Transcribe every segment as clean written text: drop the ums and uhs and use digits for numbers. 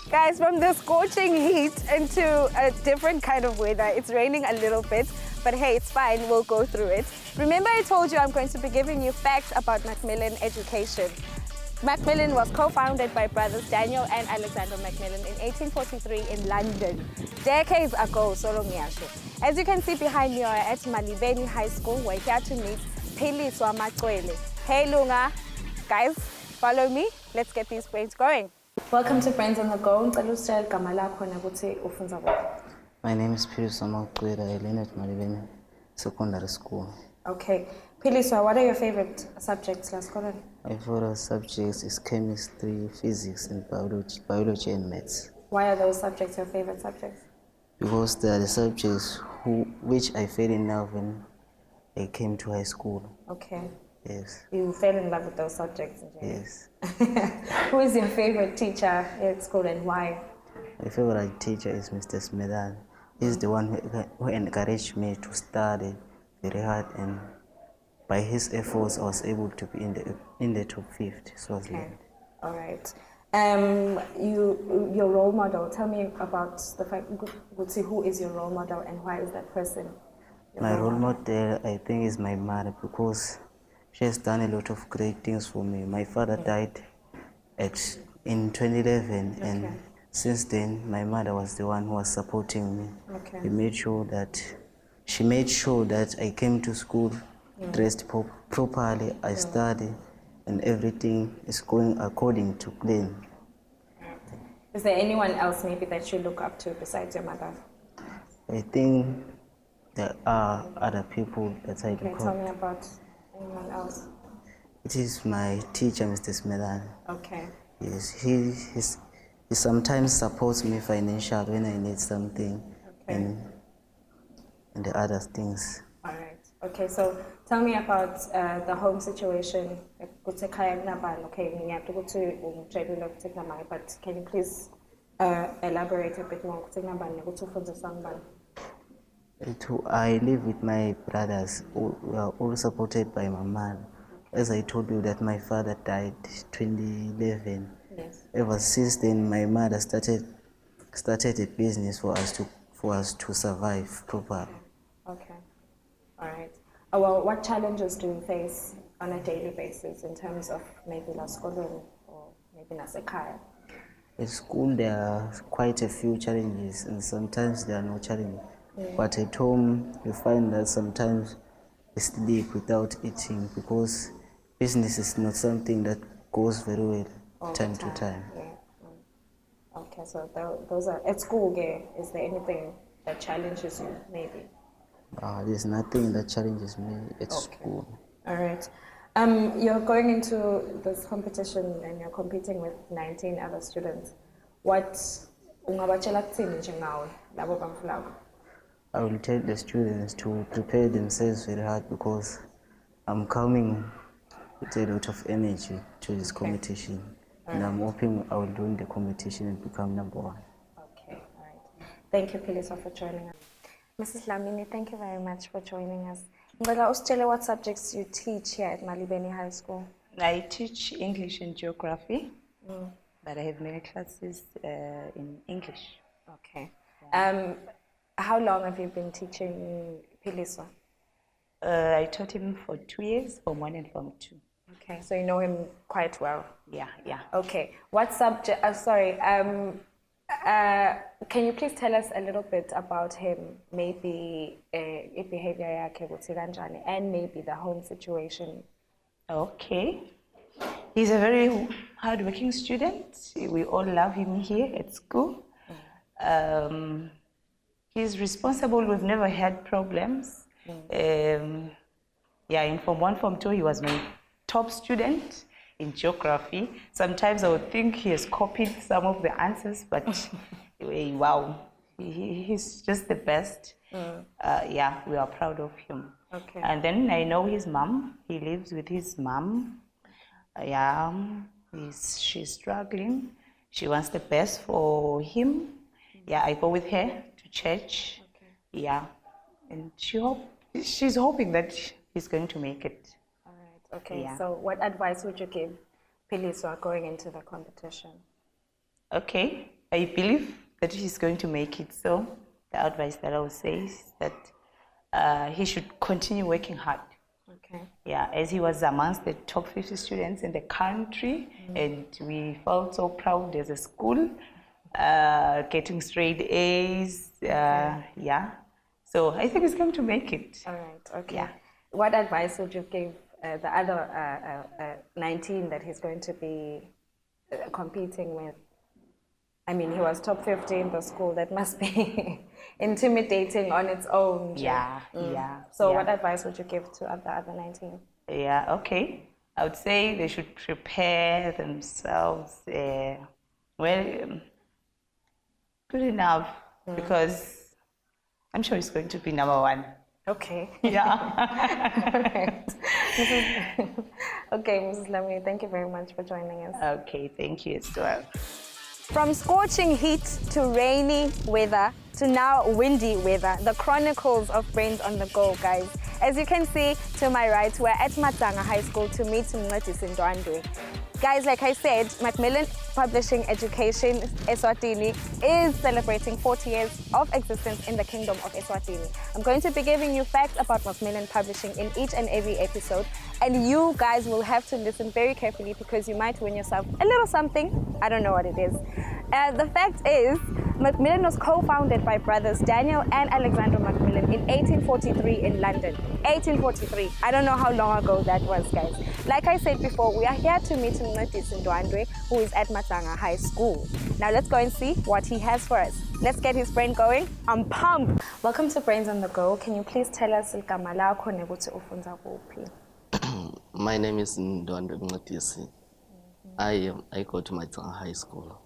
Guys, from the scorching heat into a different kind of weather. It's raining a little bit, but hey, it's fine. We'll go through it. Remember I told you I'm going to be giving you facts about Macmillan Education. Macmillan was co-founded by brothers Daniel and Alexander Macmillan in 1843 in London, decades ago, solo ngiyasho. As you can see behind me, we are at Malibeni High School. We're here to meet Philiswa Maqwele. Hey Lunga, guys, follow me. Let's get these brains going. Welcome to Brains on the Go. My name is Philiswa Maqwele. I learn at Malibeni Secondary School. Okay. Philiswa, what are your favorite subjects last quarter? My favorite subjects is chemistry, physics, and biology and maths. Why are those subjects your favorite subjects? Because they are the subjects which I fell in love when I came to high school. Okay. Yes. You fell in love with those subjects? Yes. Who is your favorite teacher at school and why? My favorite teacher is Mr. Smedan. He's the one who encouraged me to study very hard, and by his efforts I was able to be in the top 50. So okay. All right. Your role model. Tell me about the fact. Who is your role model and why is that person? My role model, I think, is my mother, because she has done a lot of great things for me. My father died in 2011, and since then my mother was the one who was supporting me. Okay. She made sure that I came to school dressed properly, I study, and everything is going according to plan. Is there anyone else maybe that you look up to besides your mother? I think there are other people that I look up to. Tell me about anyone else. It is my teacher, Mr. Smedan. Okay. Yes, he sometimes supports me financially when I need something, and the other things. All right. Okay, so tell me about the home situation. Okay, but can you please elaborate a bit more? I live with my brothers. We are all supported by my mom. As I told you that my father died 2011. Yes. Ever since then, my mother started a business for us to survive properly. Okay. All right. Well, what challenges do you face on a daily basis in terms of maybe la school or maybe nasekhaya? At school, there are quite a few challenges, and sometimes there are no challenges. But at home, you find that sometimes we sleep without eating, because business is not something that goes very well time to time. Yeah. Okay, so those are at school. Is there anything that challenges you, maybe? There's nothing that challenges me at school. All right. You're going into this competition and you're competing with 19 other students. What I will tell the students to prepare themselves very hard, because I'm coming with a lot of energy to this competition. And I'm hoping I will win the competition and become number one. Okay, all right. Thank you, Philiswa, for joining us. Mrs. Lamini, thank you very much for joining us. What subjects you teach here at Malibeni High School? I teach English and geography, but I have many classes in English. Okay. Yeah. How long have you been teaching Philiswa? I taught him for 2 years, Form 1 and Form 2. Okay, so you know him quite well. Yeah. Okay, what subject? Can you please tell us a little bit about him? Maybe behavior and maybe the home situation. Okay, he's a very hardworking student. We all love him here at school. He's responsible. We've never had problems. In Form 1, Form 2, he was my top student in geography. Sometimes I would think he has copied some of the answers, but wow, he's just the best. We are proud of him. Okay. And then I know his mom. He lives with his mom. She's struggling. She wants the best for him. I go with her to church. Okay. And she's hoping that he's going to make it. All right. Okay. So what advice would you give Philiswa going into the competition? Okay. I believe that he's going to make it. So the advice that I would say is that he should continue working hard. Okay. Yeah, as he was amongst the top 50 students in the country, and we felt so proud as a school, getting straight A's. Yeah, so I think he's going to make it. All right. Okay. Yeah. What advice would you give the other 19 that he's going to be competing with? I mean, he was top 50 in the school. That must be intimidating on its own. Yeah, yeah. So yeah. what advice would you give to the other 19? Yeah, okay. I would say they should prepare themselves well, good enough, because I'm sure it's going to be number one. Okay. Yeah. All right. Okay, Mrs. Lammy, thank you very much for joining us. Okay, thank you as well. From scorching heat to rainy weather to now windy weather, the chronicles of Brains on the Go, guys. As you can see to my right, we're at Matanga High School to meet Mncedisi Ndwandwe. Guys, like I said, Macmillan Publishing Education Eswatini is celebrating 40 years of existence in the Kingdom of Eswatini. I'm going to be giving you facts about Macmillan Publishing in each and every episode, and you guys will have to listen very carefully because you might win yourself a little something. I don't know what it is. The fact is, Macmillan was co-founded by brothers Daniel and Alexander Macmillan in 1843 in London. 1843. I don't know how long ago that was, guys. Like I said before, we are here to meet Mncedisi Ndwandwe, who is at Matanga High School. Now let's go and see what he has for us. Let's get his brain going. I'm pumped. Welcome to Brains on the Go. Can you please tell us igama lakho nokuthi ufunza kuphi? My name is Ndwandwe Mncedisi. I go to Matanga High School.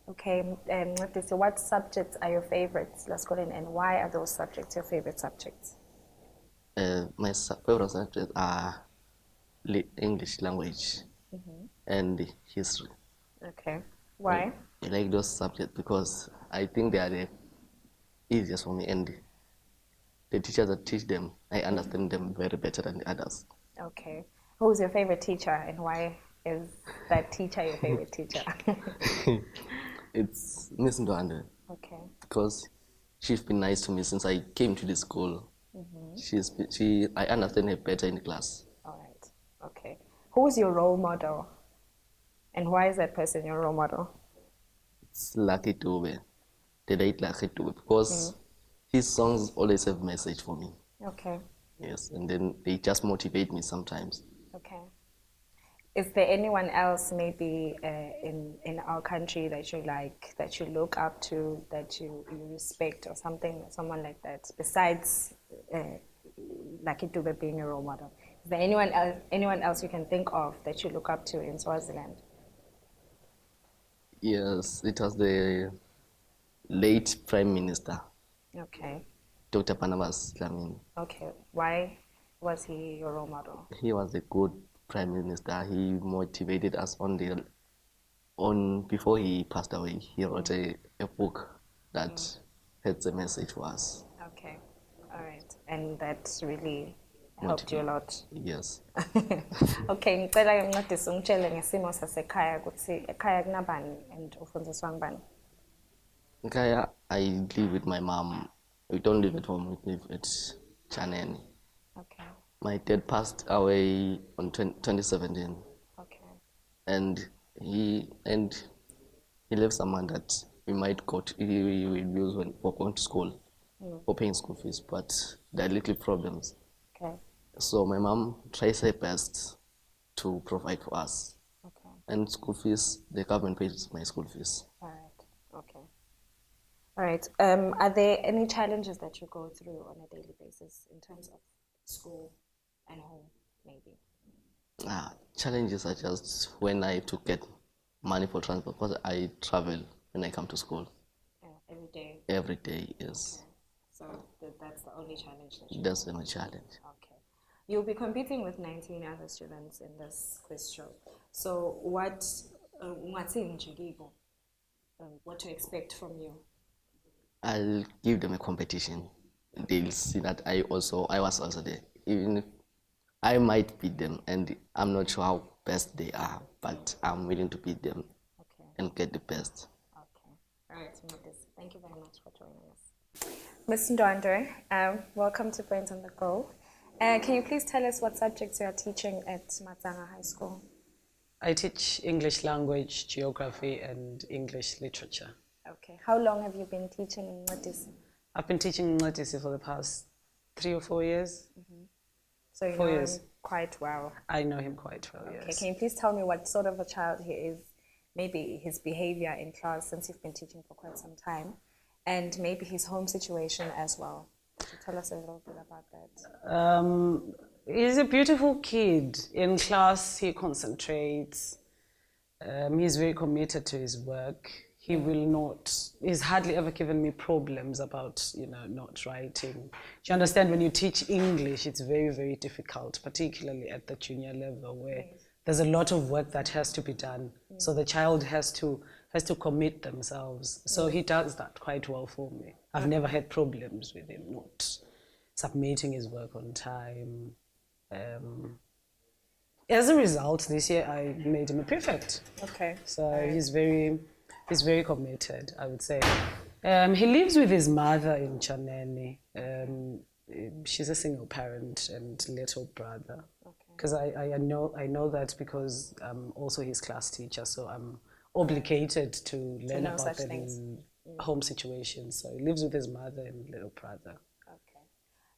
Okay, Mncedisi, what subjects are your favorites? Let's go in, and why are those subjects your favorite subjects? My favorite subjects are English language and history. Okay, why? I like those subjects because I think they are the easiest for me, and the teachers that teach them, I understand them very better than the others. Okay, who's your favorite teacher, and why is that teacher your favorite teacher? It's Miss Ndwandwe. Okay. Because she's been nice to me since I came to the school. I understand her better in class. All right. Okay. Who's your role model? And why is that person your role model? It's Lucky Dube, the late Lucky Dube, because his songs always have message for me. Okay. Yes, and then they just motivate me sometimes. Okay. Is there anyone else maybe in our country that you like, that you look up to, that you respect, or something, someone like that, besides Lucky Dube being a role model? Is there anyone else you can think of that you look up to in Swaziland? Yes, it was the late Prime Minister, Okay. Dr. Barnabas Dlamini. Okay. Why was he your role model? He was a good Prime Minister. He motivated us before he passed away. He wrote a book that had a message for us. Okay. All right. And that really helped you a lot. Yes. Okay, ngicela Mncedisi ungitshele ngesimo sasekhaya ukuthi ekhaya kunabani and ufundiswa ngubani? Nkaya, I live with my mom. We don't live at home, we live at Chaneni. Okay. My dad passed away on 2017, Okay. and he left someone that we might go to, we will use when for going to school, for paying school fees, but there are little problems. Okay. So my mom tries her best to provide for us. Okay. And school fees, the government pays my school fees. All right. Okay. All right. Are there any challenges that you go through on a daily basis in terms of school and home, maybe? Challenges are just when I have to get money for transport, because I travel when I come to school. Yeah, every day. Every day, yes. Okay. So that's the only challenge that you That's my challenge. Okay. You'll be competing with 19 other students in this quiz show. So what to expect from you? I'll give them a competition. They'll see that I was also there. Even if I might beat them, and I'm not sure how best they are, but I'm willing to beat them Okay. and get the best. Okay. All right, Modis, thank you very much for joining us. Ms. Ndwandwe, welcome to Brains on the Go. Can you please tell us what subjects you are teaching at Matsanga High School? I teach English language, geography, and English literature. Okay. How long have you been teaching in Modis? I've been teaching Nxesi for the past 3 or 4 years. So you 4 know years. him quite well. I know him quite well, Okay. yes. Can you please tell me what sort of a child he is? Maybe his behavior in class, since you've been teaching for quite some time, and maybe his home situation as well. Could you tell us a little bit about that? He's a beautiful kid. In class, he concentrates. He's very committed to his work. He will not, he's hardly ever given me problems about, not writing. You understand, when you teach English, it's very, very difficult, particularly at the junior level where there's a lot of work that has to be done. So the child has to commit themselves. So he does that quite well for me. I've never had problems with him not submitting his work on time. As a result, this year I made him a prefect. Okay. So he's very committed, I would say. He lives with his mother in Chaneni. She's a single parent and little brother. Because I know that because I'm also his class teacher, so I'm obligated to learn know about such their things. home situations. So he lives with his mother and little brother.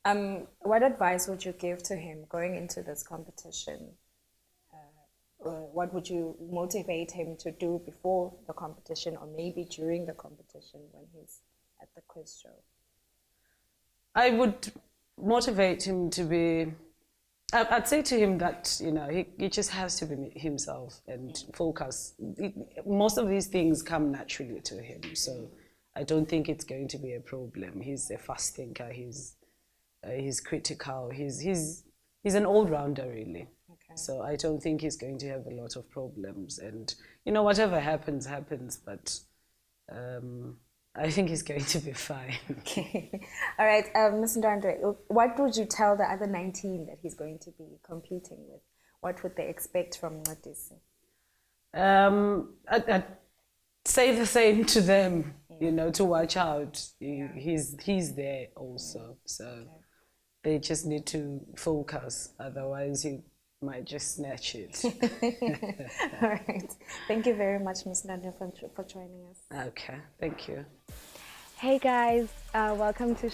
Okay. What advice would you give to him going into this competition? What would you motivate him to do before the competition, or maybe during the competition when he's at the quiz show? I would motivate him to be, I'd say to him that, he just has to be himself and focus. Most of these things come naturally to him, so I don't think it's going to be a problem. He's a fast thinker, he's critical, he's an all-rounder, really. Okay. So I don't think he's going to have a lot of problems. And, whatever happens, but I think he's going to be fine. Okay. All right, Ms. Ndwandwe, what would you tell the other 19 that he's going to be competing with? What would they expect from Nxesi? I'd say the same to them, to watch out. He's there also, so they just need to focus, otherwise he might just snatch it. All right. Thank you very much, Ms. Ndwandwe, for joining us. Okay, thank you. Hey guys, welcome to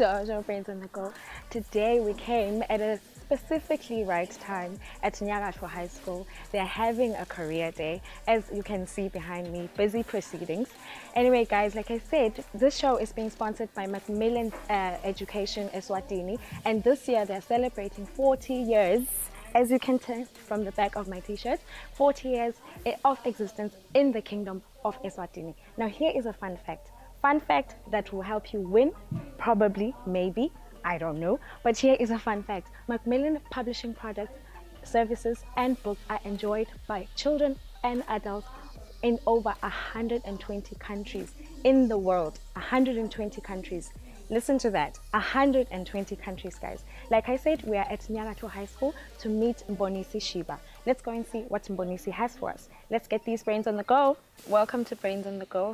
our show Brains on the Go. Today we came at a specifically right time at Nyagato High School. They're having a career day, as you can see behind me, busy proceedings. Anyway guys, like I said, this show is being sponsored by Macmillan Education Eswatini, and this year they're celebrating 40 years, as you can tell from the back of my t-shirt, 40 years of existence in the Kingdom of Eswatini. Now here is a fun fact. Fun fact that will help you win, probably, maybe, I don't know. But here is a fun fact. Macmillan publishing products, services, and books are enjoyed by children and adults in over 120 countries in the world. 120 countries. Listen to that, 120 countries, guys. Like I said, we are at Nyagato High School to meet Mbonisi Shiba. Let's go and see what Mbonisi has for us. Let's get these brains on the go. Welcome to Brains on the Go.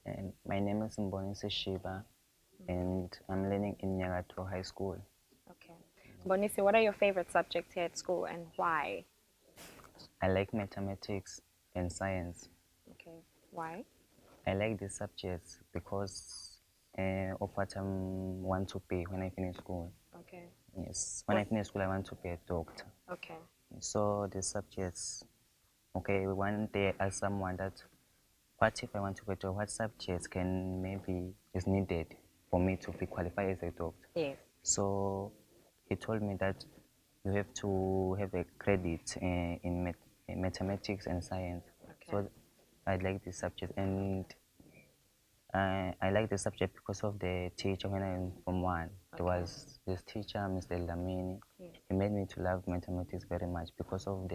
And my name is Mbonisi Shiba, and I'm learning in Nyagato High School. Okay. Mbonisi, what are your favorite subjects here at school and why? I like mathematics and science. Okay, why? I like these subjects because of what I want to be when I finish school. Okay. Yes, when I finish school, I want to be a doctor. Okay. So the subjects, okay, one day I asked someone that, what if I want to be a doctor? What subjects is needed for me to be qualified as a doctor? Yes. So he told me that you have to have a credit in mathematics and science. Okay. So I like this subject, and I like the subject because of the teacher. When I was from one, there was this teacher, Mr. Lamini. Yes. He made me to love mathematics very much because of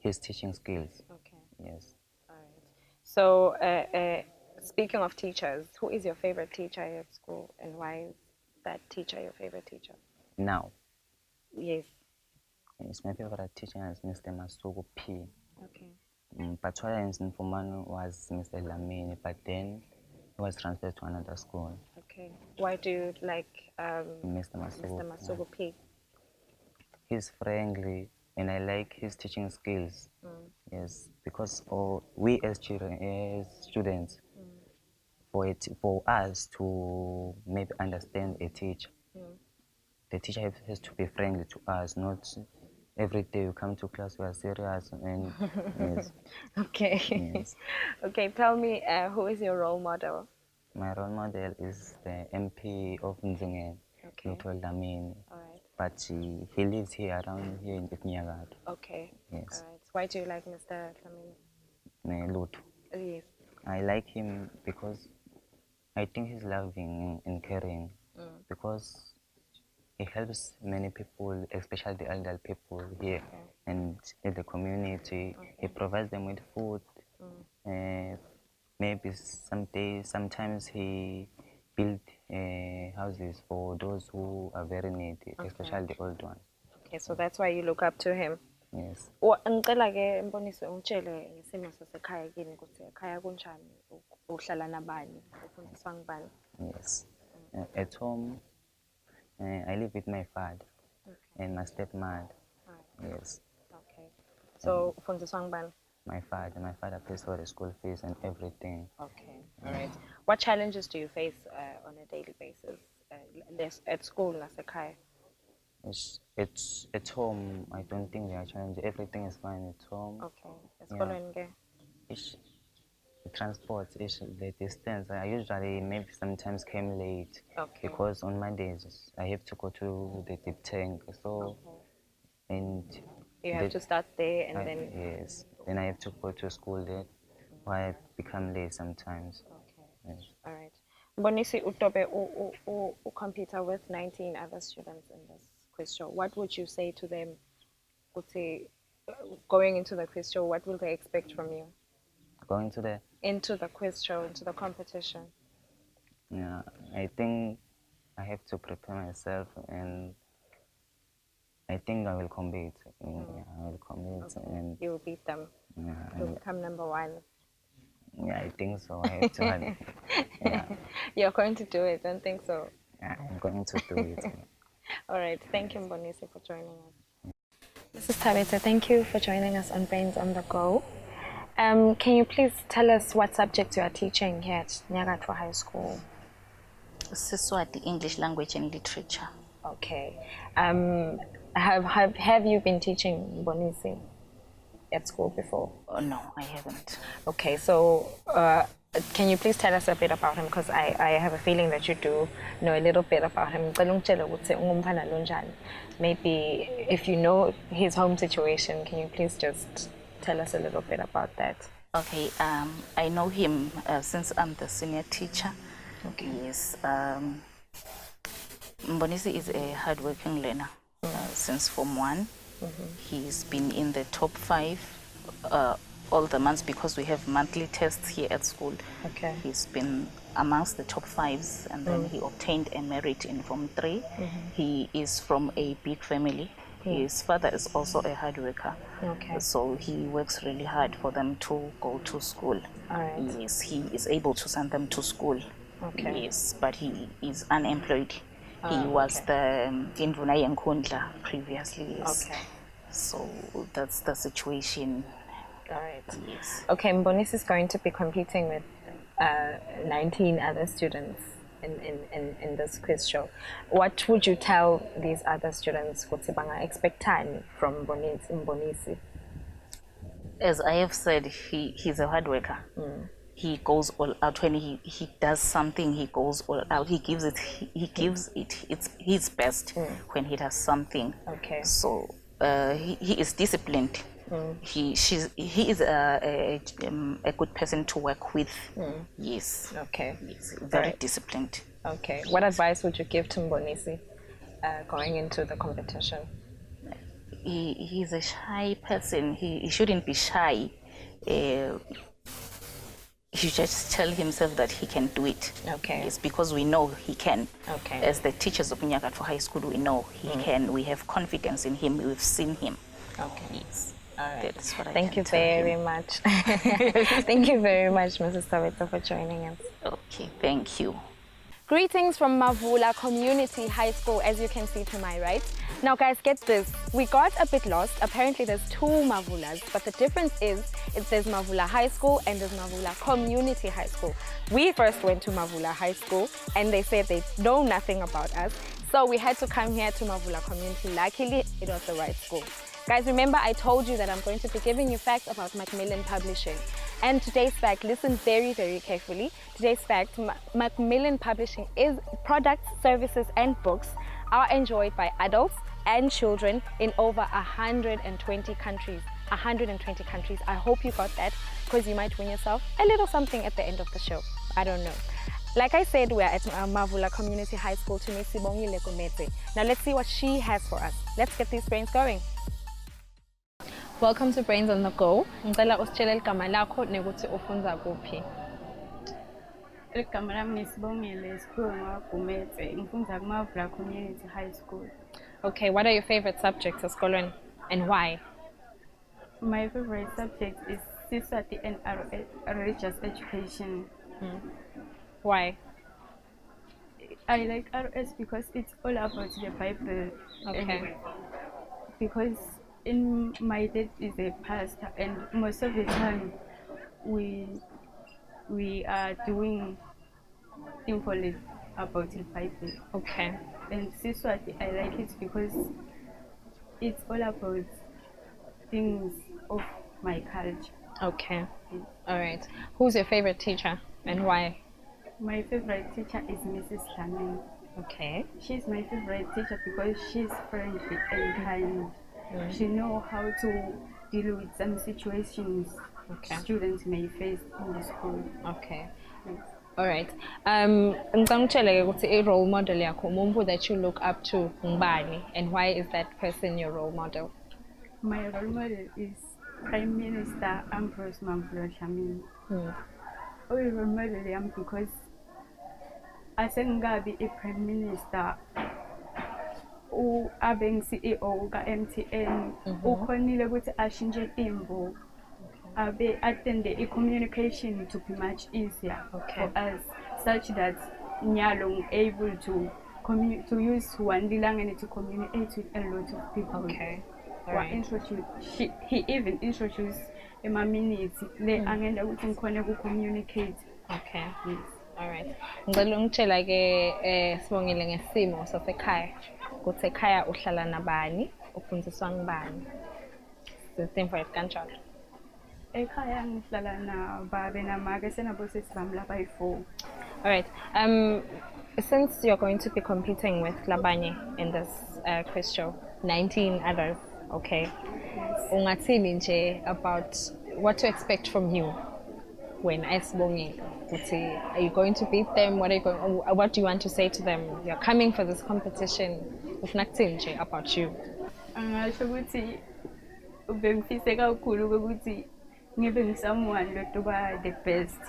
his teaching skills. Okay. Yes. All right. So, speaking of teachers, who is your favorite teacher at school, and why is that teacher your favorite teacher? Now, Yes. yes, my favorite teacher is Mr. Masuku P. Okay. But what I in Form 1 was Mr. Lamini, but then he was transferred to another school, Okay. Why do you like Mr. Mr. Masuku. Masuku P? He's friendly and I like his teaching skills. Yes, because we as children, as students, for us to maybe understand a teacher, the teacher has to be friendly to us, not every day you come to class we are serious and yes. Okay. Yes. Okay, tell me, who is your role model? My role model is the MP of Nzingen, Okay. Dr. Lamini. All right. But he lives here around here in Nyagad. Okay. Yes. All right. Why do you like Mr. Flamini? Lutu. Yes. I like him because I think he's loving and caring because he helps many people, especially the elderly people here and in the community. He provides them with food. Maybe sometimes he build houses for those who are very needy, especially the old ones. Okay, so that's why you look up to him. Yes. Ngicela ke Mbonisi ungitshele ngesimo sasekhaya kini ukuthi ekhaya kunjani, uhlala nabani, ufundiswa ngibani? Yes. At home, I live with my father and my stepmother. Yes. Okay. So ufundiswa ngibani? My father pays for the school fees and everything. Okay. All right. What challenges do you face on a daily basis at school nasekhaya? It's at home. I don't think there are challenges. Everything is fine at home. Okay. Esikolweni ke? The transport, the distance. I usually maybe sometimes came late because on Mondays I have to go to the deep tank. So, and you have to start there and then. Yes. Then I have to go to school there, why I become late sometimes. Okay. Yes. All right. Mbonisi utobe computer with 19 other students in this quiz show. What would you say to them? Going into the quiz show, what will they expect from you? Going to the quiz show, into the competition. Yeah, I think I have to prepare myself, and I think I will compete. Yeah, I will compete, and you will beat them. Yeah, You'll become number one. Yeah, I think so. I have to. Yeah. You're going to do it. Don't think so. Yeah, I'm going to do it. All right. Thank you, Mbonisi, for joining us. Mrs. Tabitha, thank you for joining us on Brains on the Go. Can you please tell us what subjects you are teaching here at Nyagatwa High School? Siswati, English Language and Literature. Okay. Have you been teaching Mbonisi at school before? Oh, no, I haven't. Okay, so can you please tell us a bit about him? Because I have a feeling that you do know a little bit about him. Maybe if you know his home situation, can you please just tell us a little bit about that? Okay, I know him since I'm the senior teacher. Okay. Yes. Mbonisi is a hardworking learner since Form 1. He's been in the top 5 all the months because we have monthly tests here at school. Okay. He's been amongst the top 5s, and then he obtained a merit in Form 3. He is from a big family. His father is also a hard worker. Okay. So he works really hard for them to go to school. All right. Yes, he is able to send them to school. Okay. Yes, but he is unemployed. He was the Induna Yankundla previously. Yes. Okay. So that's the situation. All right. Yes. Okay, Mbonisi is going to be competing with 19 other students in this quiz show. What would you tell these other students expecting from Mbonisi? As I have said, he's a hard worker. He goes all out. When he does something, he goes all out. He gives it it's his best when he does something. Okay. So he is disciplined. He is a good person to work with. Yes. Okay. Yes, very disciplined. Okay. What advice would you give to Mbonisi going into the competition? He's a shy person. He shouldn't be shy. He should just tell himself that he can do it. Okay. Yes, because we know he can. Okay. As the teachers of Nyagatwa High School, we know he can. We have confidence in him. We've seen him. Okay. Yes. That's what I Thank can you tell him. very much. Thank you very much, Mrs. Tabitha, for joining us. Okay, thank you. Greetings from Mavula Community High School, as you can see to my right. Now guys, get this. We got a bit lost. Apparently there's two Mavulas, but the difference is there's Mavula High School and there's Mavula Community High School. We first went to Mavula High School and they said they know nothing about us. So we had to come here to Mavula Community. Luckily, it was the right school. Guys, remember I told you that I'm going to be giving you facts about Macmillan Publishing. And today's fact, listen very, very carefully. Today's fact, Macmillan Publishing is products, services, and books are enjoyed by adults and children in over 120 countries. 120 countries. I hope you got that, because you might win yourself a little something at the end of the show. I don't know. Like I said, we're at Mavula Community High School to meet Sibongile Kumete. Now let's see what she has for us. Let's get these brains going. Welcome to Brains on the Go. Ngicela usitshele igama lakho nokuthi ufunda kuphi. Igama lami ngisibongile Siphiwe Gumede, ngifunda kuMavula Community High School. Okay, what are your favorite subjects esikolweni and why? My favorite subject is Siswati and religious education. Why? I like RS because it's all about the Bible. Okay. Because in my dad is a pastor, and most of the time we are doing info about the Bible. Okay. And Siswati, I like it because it's all about things of my culture. Okay. All right. Who's your favorite teacher and why? My favorite teacher is Mrs. Tamin. Okay. She's my favorite teacher because she's friendly and kind. She knows how to deal with some situations students may face in the school. Okay. All right. Ngicela ukuthi i-role model yakho, umuntu that you look up to ngubani, and why is that person your role model? My role model is Prime Minister Ambrose Mamvula Dlamini. Role model yami because asengabi i-Prime Minister abe CEO ka-MTN ukhonile ukuthi ashintshe imbo abe attend i-communication to be much easier for us, such that nyalo able to use one langani to communicate with a lot of people. Okay. All right. He even introduced minutes le angenda ukuthi ngikhone ku-communicate. Okay. Yes. All right. Ngicela ungitshela ke Sibongile ngesimo sasekhaya. Ukuthi ekhaya uhlala nabani, ufundiswa ngubani? Simfowethu kanjalo. Ekhaya ngihlala nababe namake senabosisi bami labayi-4. All right. Since you're going to be competing with Labanye in this quiz show, 19 others, okay? Ungathini nje about what to expect from you when Sibongile? Are you going to beat them? What do you want to say to them? You're coming for this competition. Ufunakuthini nje about you? Angasho ukuthi ubengifise kakhulu ukuthi ngibe ngisomeone lokuba the best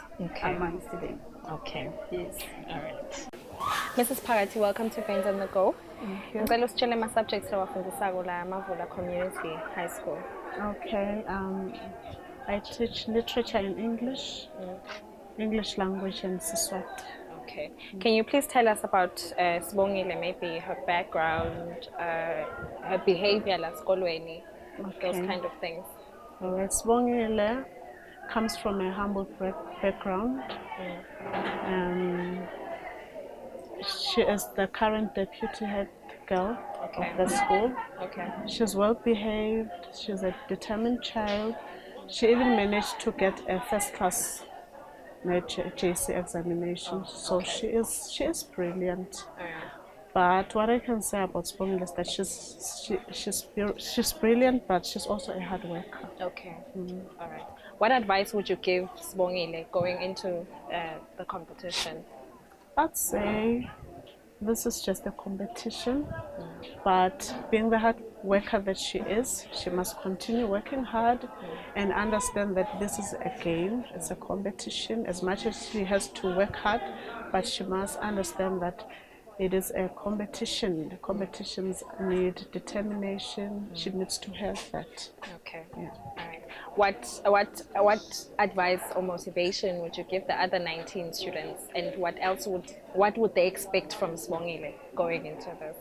amongst them. Okay. Yes. All right. Mrs. Phakathi, welcome to Brains on the Go. Ngicela usitshele ama subjects lawafundisako la Mavula Community High School. Okay. I teach literature in English, English language and Siswati. Okay. Can you please tell us about Sibongile, maybe her background, her behavior la sikolweni, those kind of things? Alright, Sibongile comes from a humble background. She is the current deputy head girl of the school. Okay. She's well behaved. She's a determined child. She even managed to get a first class JC examination. So she is brilliant. But what I can say about Sibongile is that she's brilliant, but she's also a hard worker. Okay. All right. What advice would you give Sibongile going into the competition? I'd say this is just a competition, but being the hard worker that she is, she must continue working hard and understand that this is a game, it's a competition. As much as she has to work hard, but she must understand that it is a competition. The competitions need determination. She needs to have that. Okay. Yeah. All right. What advice or motivation would you give the other 19 students, and what would they expect from Sibongile going into this?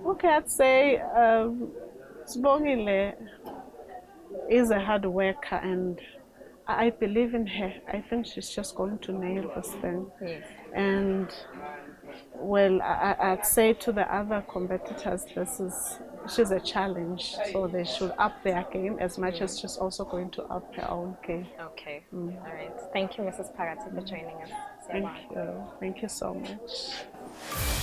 Okay, I'd say Sibongile is a hard worker, and I believe in her. I think she's just going to nail this thing. Yes. And well, I'd say to the other competitors, she's a challenge, so they should up their game as much as she's also going to up her own game. Okay. All right. Thank you, Mrs. Parati, for joining us. Thank you so much.